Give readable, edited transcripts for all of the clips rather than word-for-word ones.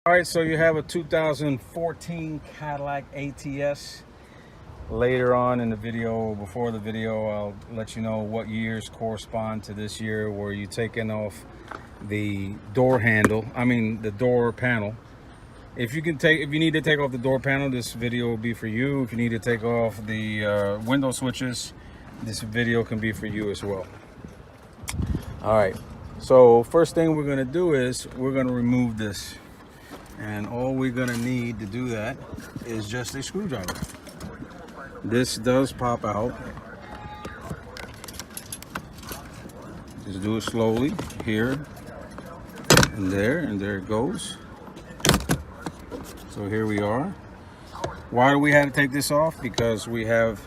All right, so you have a 2014 Cadillac ATS. Later on in the video, before the video, I'll let you know what years correspond to this year where you're taking off the door handle, the door panel. If you need to take off the door panel, this video will be for you. If you need to take off the window switches, this video can be for you as well. All right, so first thing we're gonna do is we're gonna remove this. And all we're gonna need to do that is just a screwdriver. This does pop out. Just do it slowly, here and there it goes. So here we are. Why do we have to take this off? Because we have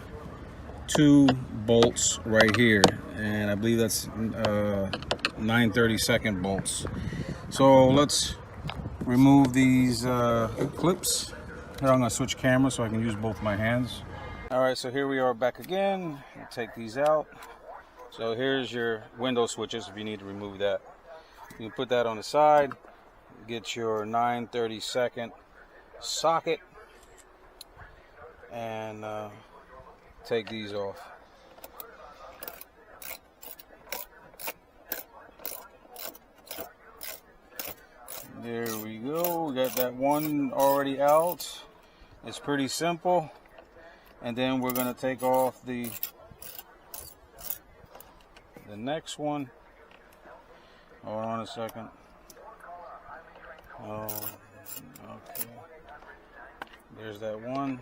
two bolts right here, and I believe that's 9/32 bolts. So let's remove these clips. Here, I'm gonna switch cameras so I can use both my hands. All right, so here we are back again. I'll take these out. So here's your window switches if you need to remove that. You can put that on the side, get your 9/32 socket, and take these off. There we go. We got that one already out. It's pretty simple. And then we're going to take off the next one. Hold on a second. Oh, okay. There's that one.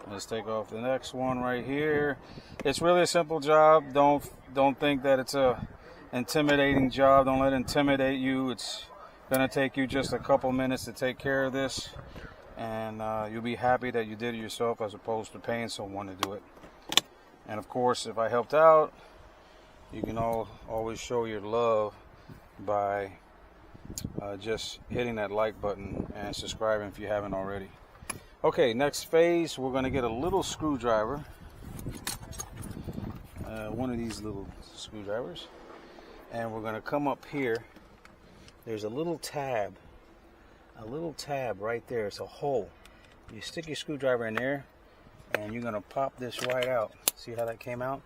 Let's take off the next one right here. It's really a simple job. Don't think that it's a intimidating job. Don't let it intimidate you. It's gonna take you just a couple minutes to take care of this, and you'll be happy that you did it yourself as opposed to paying someone to do it. And of course, if I helped out, you can always show your love by just hitting that like button and subscribing if you haven't already. Okay, next phase, we're gonna get a little screwdriver, one of these little screwdrivers, and we're gonna come up here. There's a little tab right there. It's a hole. You stick your screwdriver in there and you're gonna pop this right out. See how that came out?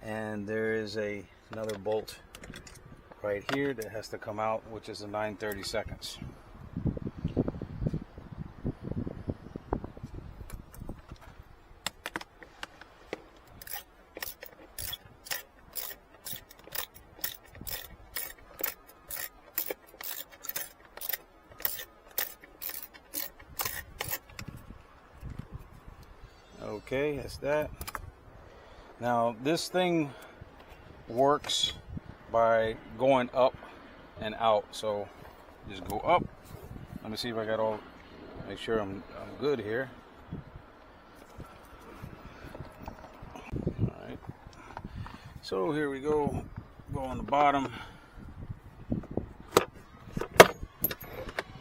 And there is another bolt right here that has to come out, which is the 9/32. Okay, that's that. Now this thing works by going up and out. So just go up. Let me see if I got make sure I'm good here. All right. So here we go. Go on the bottom.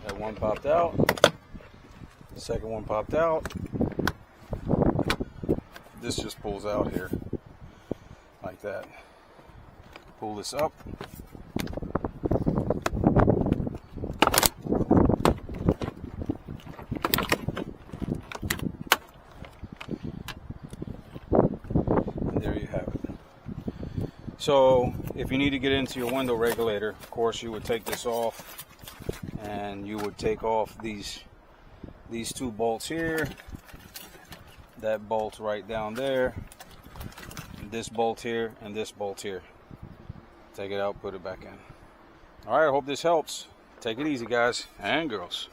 That one popped out. The second one popped out. This just pulls out here like that. Pull this up. And there you have it. So if you need to get into your window regulator, of course you would take this off and you would take off these two bolts here. That bolt right down there, this bolt here, and this bolt here. Take it out, put it back in. All right, I hope this helps. Take it easy, guys and girls.